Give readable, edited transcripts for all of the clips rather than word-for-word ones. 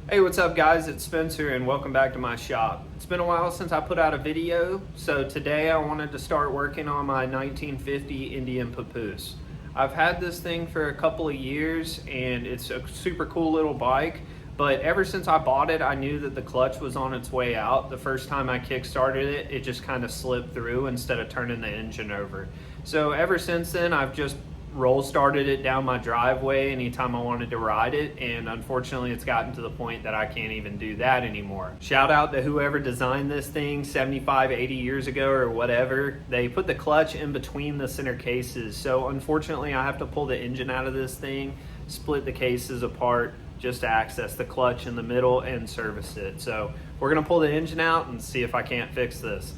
Hey, what's up guys? It's Spencer and welcome back to my shop. It's been a while since I put out a video, so today I wanted to start working on my 1950 Indian Papoose. I've had this thing for a couple of years and it's a super cool little bike, but ever since I bought it, I knew that the clutch was on its way out. The first time I kick-started it, it just kind of slipped through instead of turning the engine over. So ever since then, I've just roll started it down my driveway anytime I wanted to ride it, and unfortunately it's gotten to the point that I can't even do that anymore. Shout out to whoever designed this thing 75, 80 years ago or whatever. They put the clutch in between the center cases, so unfortunately I have to pull the engine out of this thing, split the cases apart just to access the clutch in the middle and service it. So we're gonna pull the engine out and see if I can't fix this.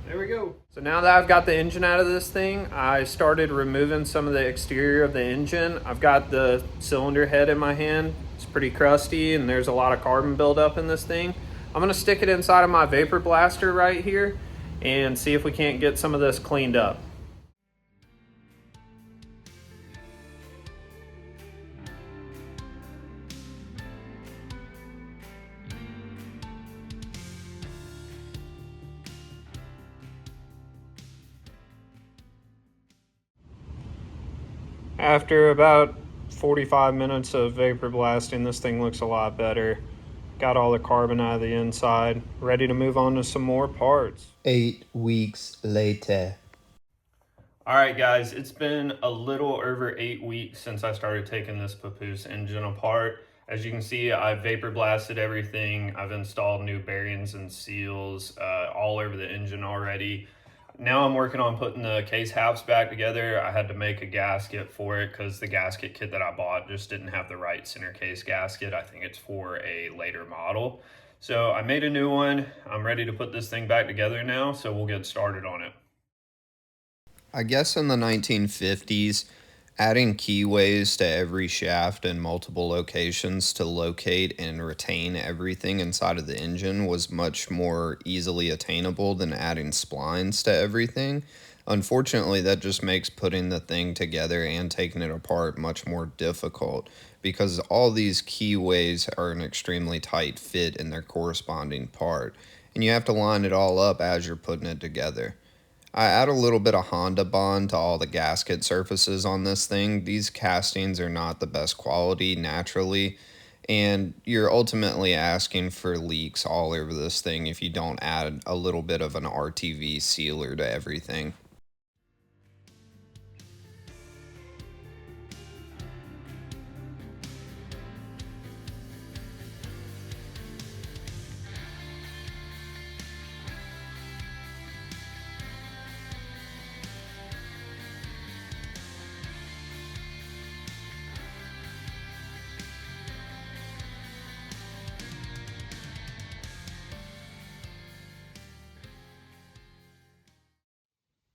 There we go. So now that I've got the engine out of this thing, I started removing some of the exterior of the engine. I've got the cylinder head in my hand. It's pretty crusty and there's a lot of carbon buildup in this thing. I'm gonna stick it inside of my vapor blaster right here and see if we can't get some of this cleaned up. After about 45 minutes of vapor blasting, this thing looks a lot better. Got all the carbon out of the inside, ready to move on to some more parts. 8 weeks later. All right, guys, it's been a little over 8 weeks since I started taking this Papoose engine apart. As you can see, I've vapor blasted everything. I've installed new bearings and seals all over the engine already. Now I'm working on putting the case halves back together. I had to make a gasket for it because the gasket kit that I bought just didn't have the right center case gasket. I think it's for a later model. So I made a new one. I'm ready to put this thing back together now, so we'll get started on it. I guess in the 1950s, adding keyways to every shaft in multiple locations to locate and retain everything inside of the engine was much more easily attainable than adding splines to everything. Unfortunately, that just makes putting the thing together and taking it apart much more difficult because all these keyways are an extremely tight fit in their corresponding part, and you have to line it all up as you're putting it together. I add a little bit of Honda Bond to all the gasket surfaces on this thing. These castings are not the best quality naturally, and you're ultimately asking for leaks all over this thing if you don't add a little bit of an RTV sealer to everything.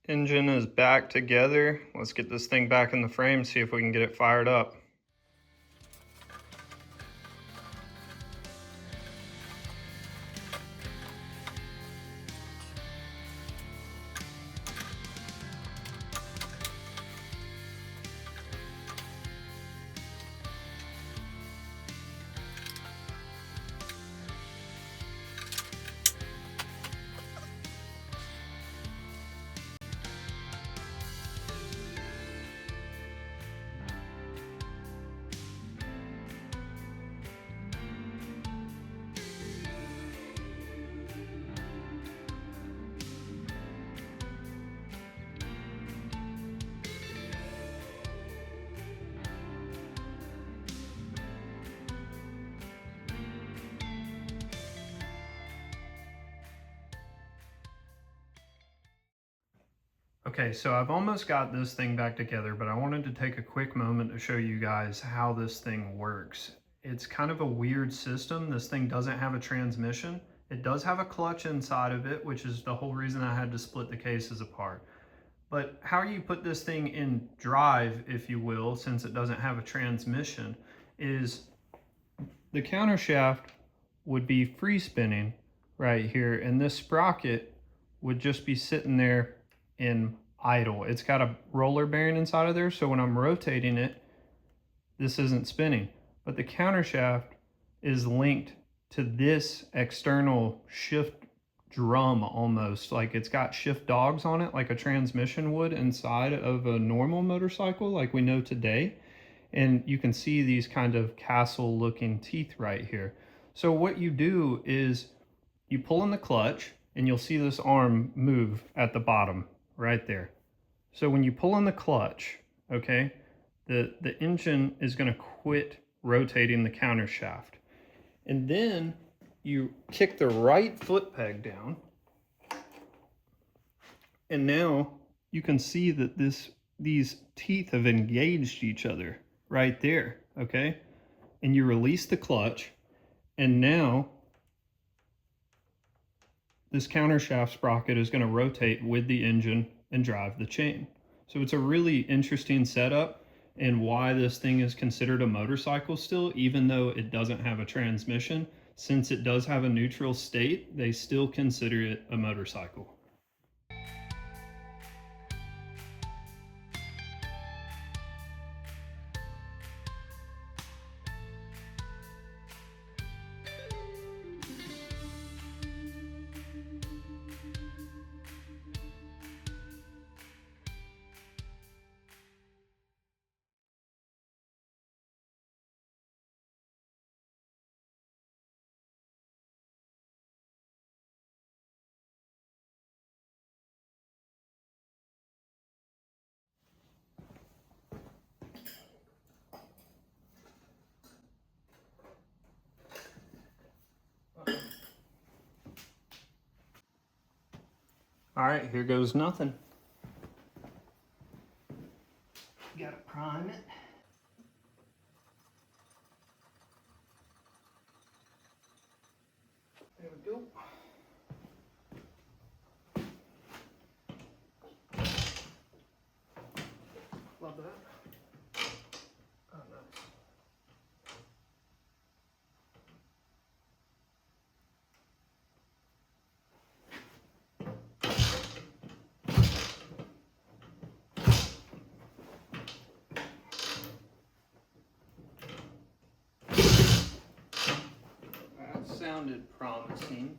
Engine is back together. Let's get this thing back in the frame, see if we can get it fired up. Okay, so I've almost got this thing back together, but I wanted to take a quick moment to show you guys how this thing works. It's kind of a weird system. This thing doesn't have a transmission. It does have a clutch inside of it, which is the whole reason I had to split the cases apart. But how you put this thing in drive, if you will, since it doesn't have a transmission, is the counter shaft would be free spinning right here, and this sprocket would just be sitting there in idle. It's got a roller bearing inside of there, so when I'm rotating it, this isn't spinning. But the counter shaft is linked to this external shift drum, almost like it's got shift dogs on it, like a transmission would inside of a normal motorcycle like we know today. And you can see these kind of castle looking teeth right here. So what you do is you pull in the clutch and you'll see this arm move at the bottom right there. So when you pull in the clutch, okay, the engine is going to quit rotating the counter shaft. And then you kick the right foot peg down. And now you can see that these teeth have engaged each other right there, okay? And you release the clutch, and now this counter shaft sprocket is going to rotate with the engine and drive the chain. So it's a really interesting setup, and why this thing is considered a motorcycle still, even though it doesn't have a transmission. Since it does have a neutral state, they still consider it a motorcycle. All right, here goes nothing. Gotta prime it. There we go. Love that. Oh, nice. That sounded promising.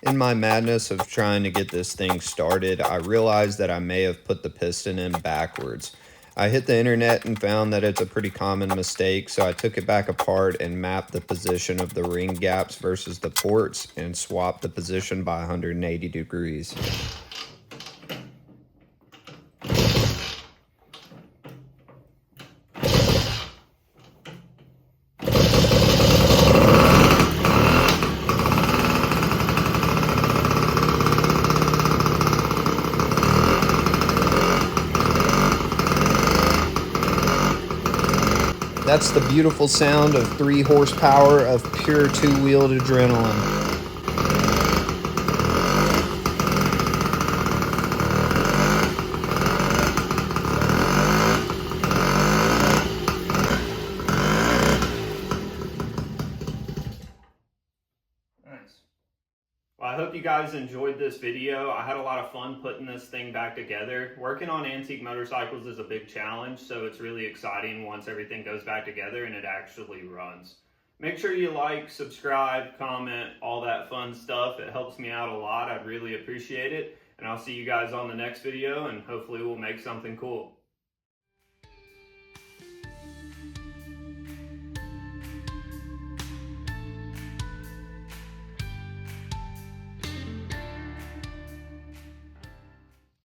In my madness of trying to get this thing started, I realized that I may have put the piston in backwards. I hit the internet and found that it's a pretty common mistake, so I took it back apart and mapped the position of the ring gaps versus the ports and swapped the position by 180 degrees. That's the beautiful sound of 3 horsepower of pure two-wheeled adrenaline. Nice. Well, I hope you guys enjoyed this video. I had a lot of fun putting this thing back together. Working on antique motorcycles is a big challenge, so it's really exciting once everything goes back together and it actually runs. Make sure you like, subscribe, comment, all that fun stuff. It helps me out a lot. I'd really appreciate it. And I'll see you guys on the next video, and hopefully we'll make something cool.